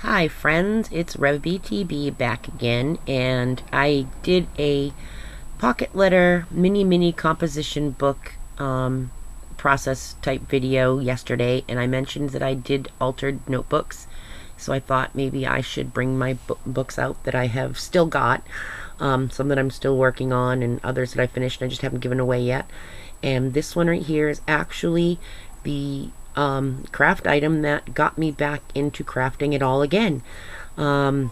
Hi friends, it's RevBTB back again, and I did a pocket letter mini composition book process type video yesterday, and I mentioned that I did altered notebooks, so I thought maybe I should bring my books out that I have still got, some that I'm still working on and others that I finished and I just haven't given away yet. And this one right here is actually the craft item that got me back into crafting it all again. A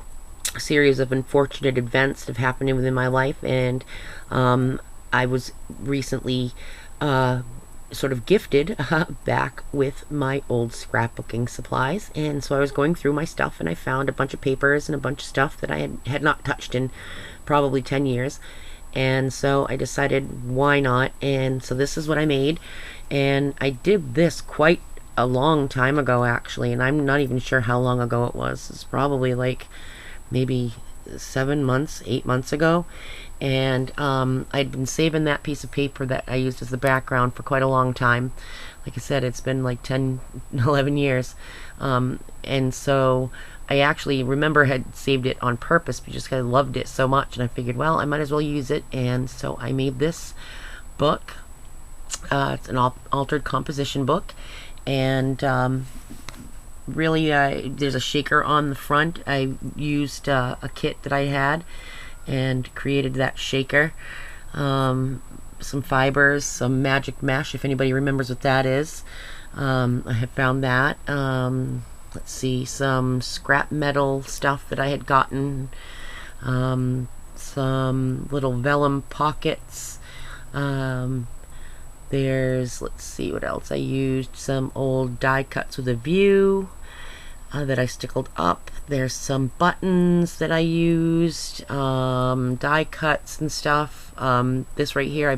series of unfortunate events that have happened within my life, and I was recently sort of gifted back with my old scrapbooking supplies, and so I was going through my stuff and I found a bunch of papers and a bunch of stuff that I had not touched in probably 10 years. And so I decided, why not? And so this is what I made. And I did this quite a long time ago, actually. And I'm not even sure how long ago it was. It's probably like maybe 7 months, 8 months ago. And I'd been saving that piece of paper that I used as the background for quite a long time. Like I said, it's been like 10, 11 years. And so I actually remember had saved it on purpose because I loved it so much, and I figured, well, I might as well use it. And so I made this book. It's an altered composition book, and really there's a shaker on the front. I used a kit that I had and created that shaker. Some fibers, some magic mesh, if anybody remembers what that is. I have found that. Let's see, some scrap metal stuff that I had gotten, some little vellum pockets. There's, let's see what else I used, some old die cuts with a view that I stickled up. There's some buttons that I used, die cuts and stuff. This right here, I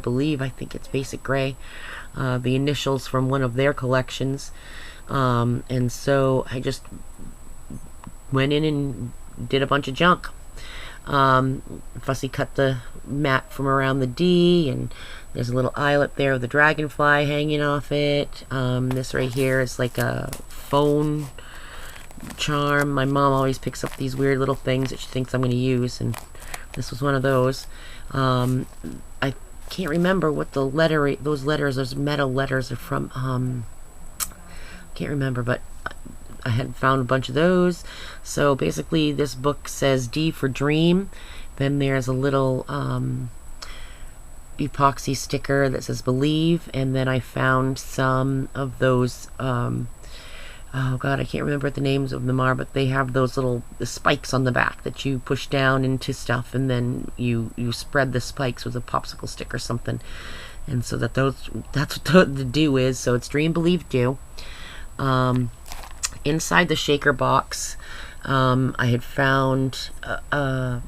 think it's Basic Gray, the initials from one of their collections. And so I just went in and did a bunch of junk. Fussy cut the mat from around the D, and there's a little eyelet there with the dragonfly hanging off it. This right here is like a phone charm. My mom always picks up these weird little things that she thinks I'm going to use, and this was one of those. I can't remember what the those metal letters are from. Can't remember, but I had found a bunch of those. So basically this book says D for dream. Then there's a little epoxy sticker that says believe, and then I found some of those oh god, I can't remember what the names of them are, but they have those little spikes on the back that you push down into stuff, and then you spread the spikes with a popsicle stick or something. And so that's what the do is. So it's dream, believe, do. Inside the shaker box, I had found I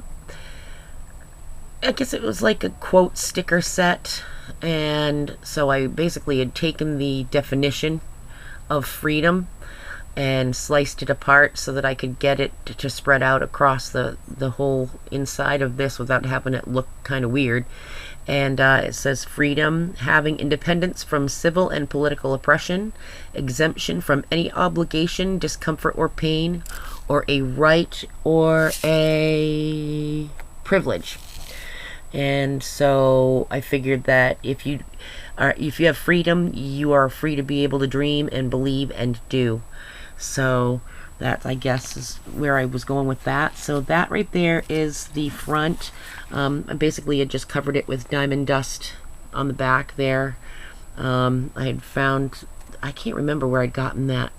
guess it was like a quote sticker set, and so I basically had taken the definition of freedom and sliced it apart so that I could get it to spread out across the whole inside of this without having it look kind of weird. And it says freedom, having independence from civil and political oppression, exemption from any obligation, discomfort, or pain, or a right or a privilege. And so I figured that if you have freedom, you are free to be able to dream and believe and do. So that, I guess, is where I was going with that. So that right there is the front. I basically had just covered it with diamond dust on the back there. I had found, I can't remember where I'd gotten that.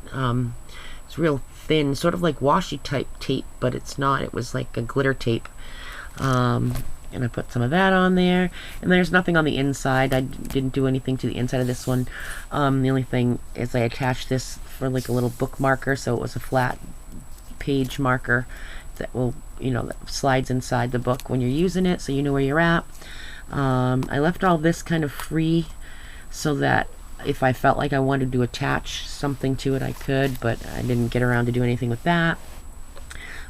It's real thin, sort of like washi type tape, but it's not. It was like a glitter tape. And I put some of that on there. And there's nothing on the inside. I didn't do anything to the inside of this one. The only thing is I attached this for like a little book marker, so it was a flat page marker that will, that slides inside the book when you're using it, so you know where you're at. I left all this kind of free so that if I felt like I wanted to attach something to it, I could, but I didn't get around to do anything with that.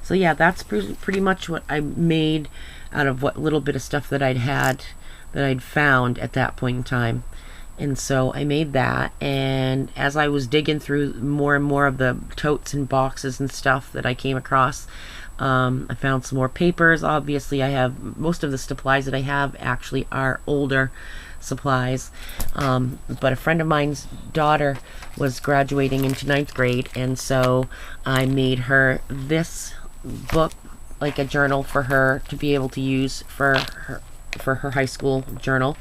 So yeah, that's pretty much what I made out of what little bit of stuff that I'd found at that point in time. And so I made that, and as I was digging through more and more of the totes and boxes and stuff that I came across, I found some more papers. Obviously, I have most of the supplies that I have actually are older supplies, but a friend of mine's daughter was graduating into 9th grade, and so I made her this book, like a journal for her to be able to use for her high school journal.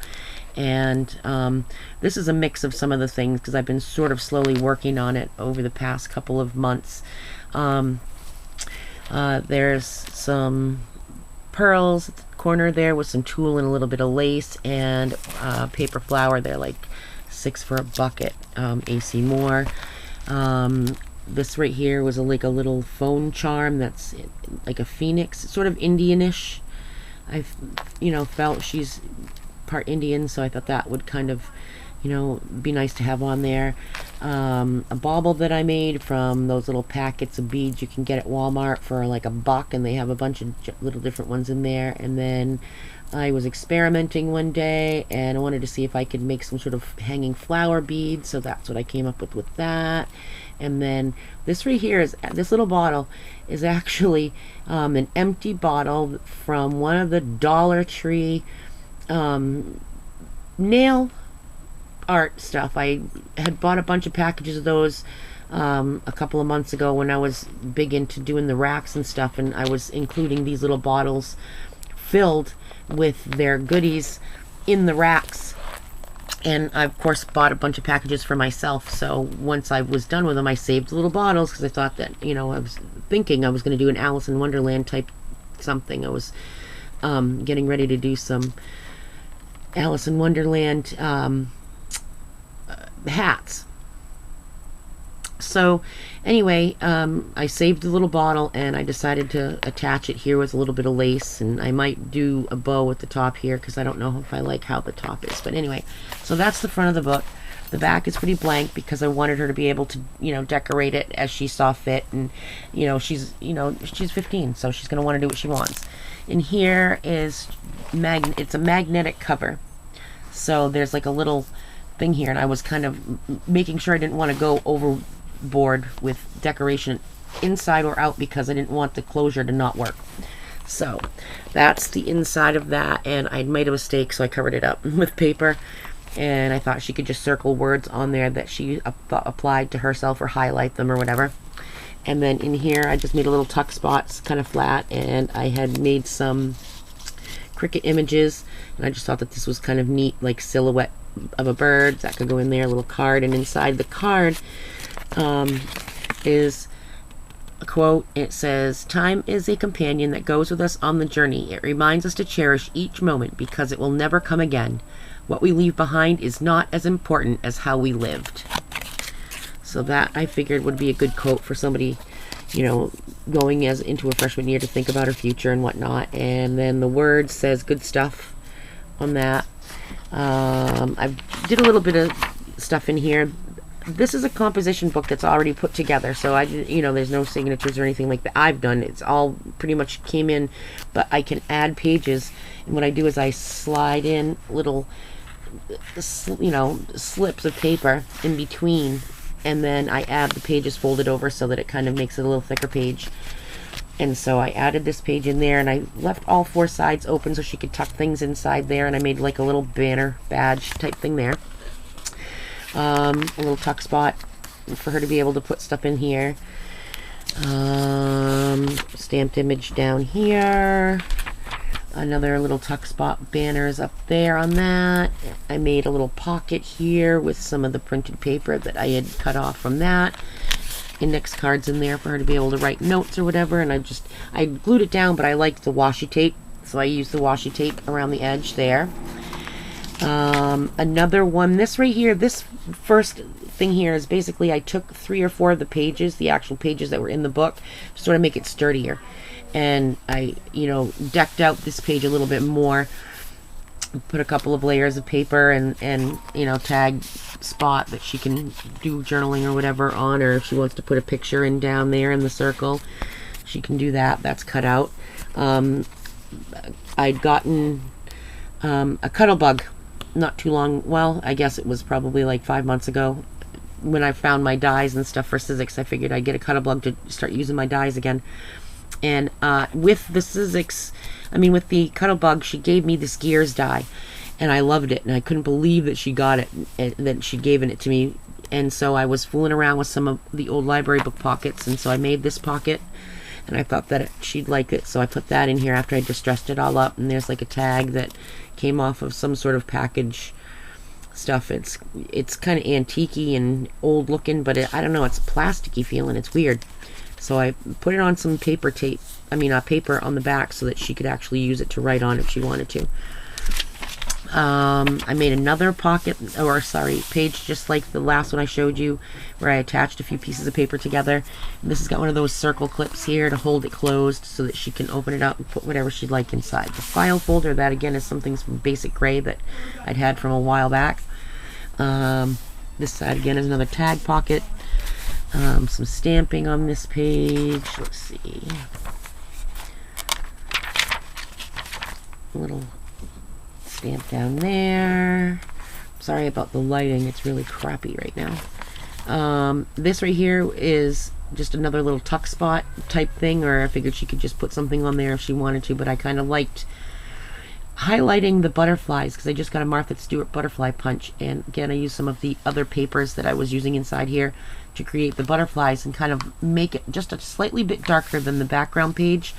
And this is a mix of some of the things because I've been sort of slowly working on it over the past couple of months. There's some pearls at the corner there with some tulle and a little bit of lace, and paper flower. They're like 6 for a bucket, AC Moore. This right here was like a little phone charm that's like a phoenix, sort of Indianish. I felt she's part Indian, so I thought that would kind of, be nice to have on there. A bauble that I made from those little packets of beads you can get at Walmart for like $1, and they have a bunch of little different ones in there. And then I was experimenting one day, and I wanted to see if I could make some sort of hanging flower beads, so that's what I came up with that. And then this right here is, this little bottle is actually an empty bottle from one of the Dollar Tree nail art stuff. I had bought a bunch of packages of those a couple of months ago when I was big into doing the racks and stuff, and I was including these little bottles filled with their goodies in the racks. And I, of course, bought a bunch of packages for myself. So once I was done with them, I saved the little bottles because I thought that, I was thinking I was going to do an Alice in Wonderland type something. I was getting ready to do some Alice in Wonderland hats. So anyway, I saved the little bottle, and I decided to attach it here with a little bit of lace, and I might do a bow at the top here because I don't know if I like how the top is. But anyway, so that's the front of the book. The back is pretty blank because I wanted her to be able to, decorate it as she saw fit. And, she's 15, so she's going to want to do what she wants. And here is, it's a magnetic cover. So there's like a little thing here, and I was kind of making sure I didn't want to go overboard with decoration inside or out because I didn't want the closure to not work. So that's the inside of that, and I made a mistake, so I covered it up with paper. And I thought she could just circle words on there that she applied to herself or highlight them or whatever. And then in here I just made a little tuck spots, kind of flat, and I had made some Cricut images, and I just thought that this was kind of neat, like silhouette of a bird that could go in there. A little card, and inside the card is a quote. It says, "Time is a companion that goes with us on the journey. It reminds us to cherish each moment because it will never come again. What we leave behind is not as important as how we lived." So that I figured would be a good quote for somebody, going into a freshman year to think about her future and whatnot. And then the word says good stuff on that. I did a little bit of stuff in here. This is a composition book that's already put together, so there's no signatures or anything like that I've done. It's all pretty much came in, but I can add pages, and what I do is I slide in little slips of paper in between, and then I add the pages folded over so that it kind of makes it a little thicker page. And so I added this page in there, and I left all 4 sides open so she could tuck things inside there, and I made like a little banner badge type thing there. A little tuck spot for her to be able to put stuff in here. Stamped image down here. Another little tuck spot banners up there on that. I made a little pocket here with some of the printed paper that I had cut off from that. Index cards in there for her to be able to write notes or whatever, and I glued it down, but I liked the washi tape, so I used the washi tape around the edge there. Another one, this right here, this first thing here is basically I took 3 or 4 of the pages, the actual pages that were in the book, to sort of make it sturdier, and I decked out this page a little bit more, put a couple of layers of paper and tag spot that she can do journaling or whatever on, or if she wants to put a picture in down there in the circle, she can do that. That's cut out. I'd gotten a Cuttlebug not too long, well, I guess it was probably like 5 months ago, when I found my dies and stuff for Sizzix. I figured I'd get a Cuttlebug to start using my dies again. And with the Sizzix, with the Cuttlebug, she gave me this Gears die, and I loved it, and I couldn't believe that she got it, and that she'd given it to me. And so I was fooling around with some of the old library book pockets, and so I made this pocket, and I thought that she'd like it, so I put that in here after I distressed it all up. And there's like a tag that came off of some sort of package stuff. It's kind of antique-y and old looking, but I don't know, it's plasticky feeling. It's weird. So I put it on some paper tape, paper on the back, so that she could actually use it to write on if she wanted to. I made another page just like the last one I showed you, where I attached a few pieces of paper together. And this has got one of those circle clips here to hold it closed so that she can open it up and put whatever she'd like inside. The file folder, that again is something from Basic Gray that I'd had from a while back. This side again is another tag pocket. Some stamping on this page. Let's see. A little stamp down there. Sorry about the lighting, it's really crappy right now. This right here is just another little tuck spot type thing, or I figured she could just put something on there if she wanted to, but I kind of liked highlighting the butterflies because I just got a Martha Stewart butterfly punch, and again I used some of the other papers that I was using inside here to create the butterflies and kind of make it just a slightly bit darker than the background page.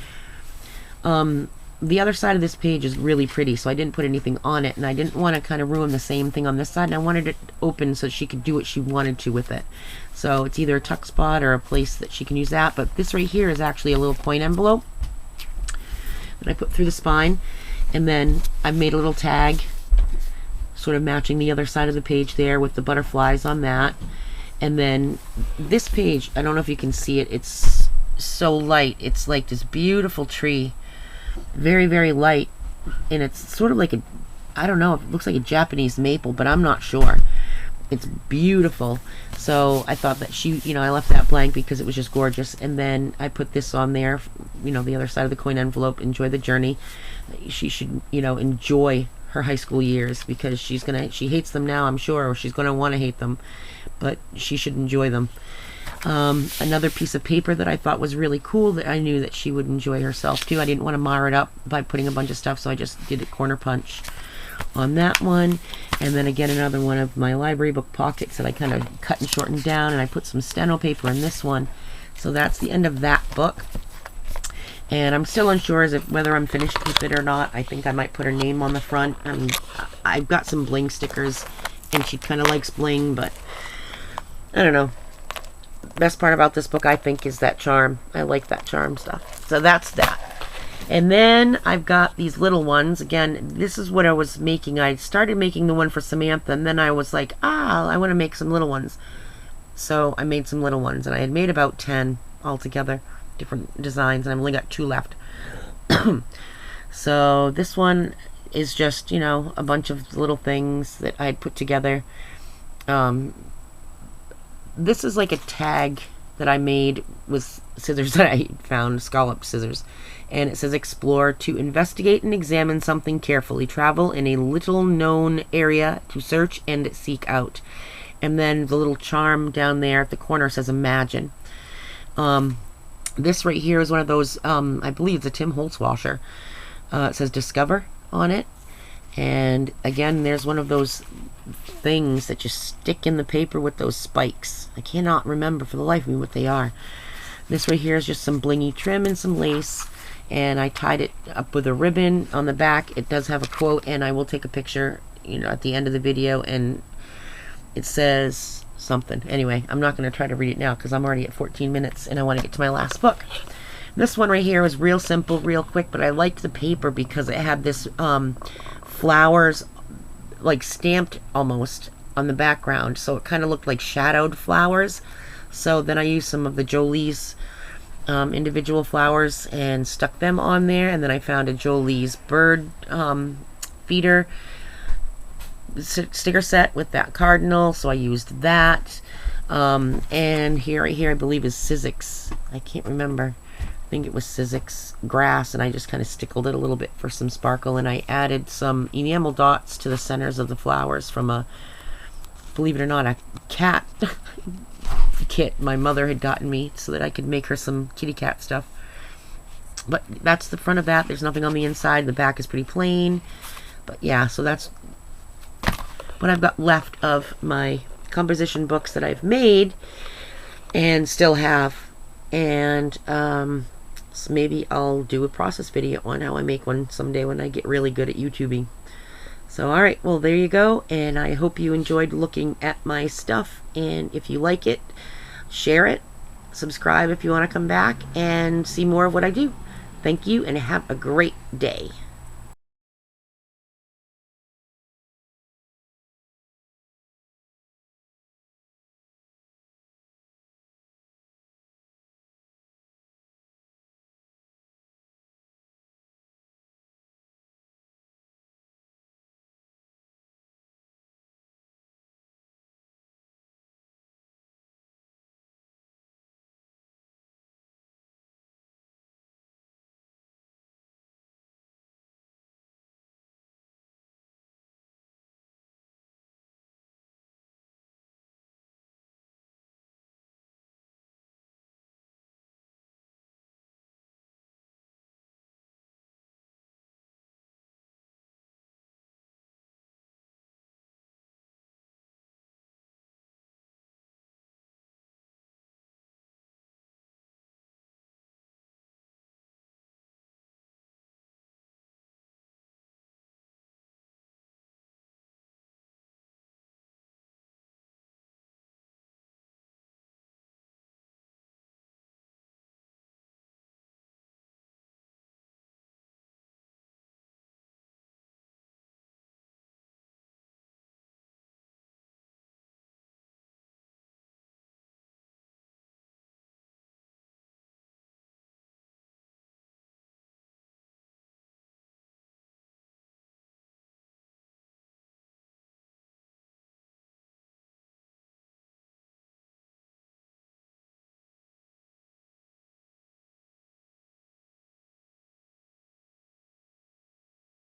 The other side of this page is really pretty, so I didn't put anything on it, and I didn't want to kind of ruin the same thing on this side, and I wanted it open so she could do what she wanted to with it. So it's either a tuck spot or a place that she can use that, but this right here is actually a little point envelope that I put through the spine, and then I made a little tag sort of matching the other side of the page there with the butterflies on that. And then this page, I don't know if you can see it, it's so light. It's like this beautiful tree, very, very light, and it's sort of like a, I don't know, it looks like a Japanese maple, but I'm not sure. It's beautiful. So I thought that I left that blank because it was just gorgeous. And then I put this on there, the other side of the coin envelope, enjoy the journey. She should, enjoy her high school years, because she hates them now, I'm sure, or she's gonna want to hate them, but she should enjoy them. Another piece of paper that I thought was really cool that I knew that she would enjoy herself too. I didn't want to mar it up by putting a bunch of stuff, so I just did a corner punch on that one. And then again, another one of my library book pockets that I kind of cut and shortened down, and I put some steno paper in this one. So that's the end of that book. And I'm still unsure as if whether I'm finished with it or not. I think I might put her name on the front. I've got some bling stickers, and she kind of likes bling, but I don't know. Best part about this book, I think, is that charm. I like that charm stuff. So that's that. And then I've got these little ones. Again, this is what I was making. I started making the one for Samantha, and then I was like, I want to make some little ones. So I made some little ones, and I had made about 10 altogether, different designs, and I've only got 2 left. So this one is just, a bunch of little things that I had put together. This is like a tag that I made with scissors that I found, scallop scissors. And it says, explore to investigate and examine something carefully. Travel in a little known area to search and seek out. And then the little charm down there at the corner says, imagine. This right here is one of those, I believe it's a Tim Holtz washer. It says discover on it. And again, there's one of those things that just stick in the paper with those spikes. I cannot remember for the life of me what they are. This right here is just some blingy trim and some lace, and I tied it up with a ribbon on the back. It does have a quote, and I will take a picture, at the end of the video, and it says something. Anyway, I'm not going to try to read it now because I'm already at 14 minutes and I want to get to my last book. This one right here was real simple, real quick, but I liked the paper because it had this flowers like stamped almost on the background, so it kind of looked like shadowed flowers. So then I used some of the Jolie's individual flowers and stuck them on there, and then I found a Jolie's bird feeder sticker set with that cardinal, so I used that. And right here I believe is Sizzix. I can't remember. think it was Sizzix grass, and I just kind of stickled it a little bit for some sparkle, and I added some enamel dots to the centers of the flowers from a, believe it or not, a cat kit my mother had gotten me so that I could make her some kitty cat stuff. But that's the front of that. There's nothing on the inside. The back is pretty plain. But yeah, so that's what I've got left of my composition books that I've made and still have. And so maybe I'll do a process video on how I make one someday when I get really good at YouTubing. So alright, well there you go, and I hope you enjoyed looking at my stuff, and if you like it, share it, subscribe if you want to come back and see more of what I do. Thank you, and have a great day.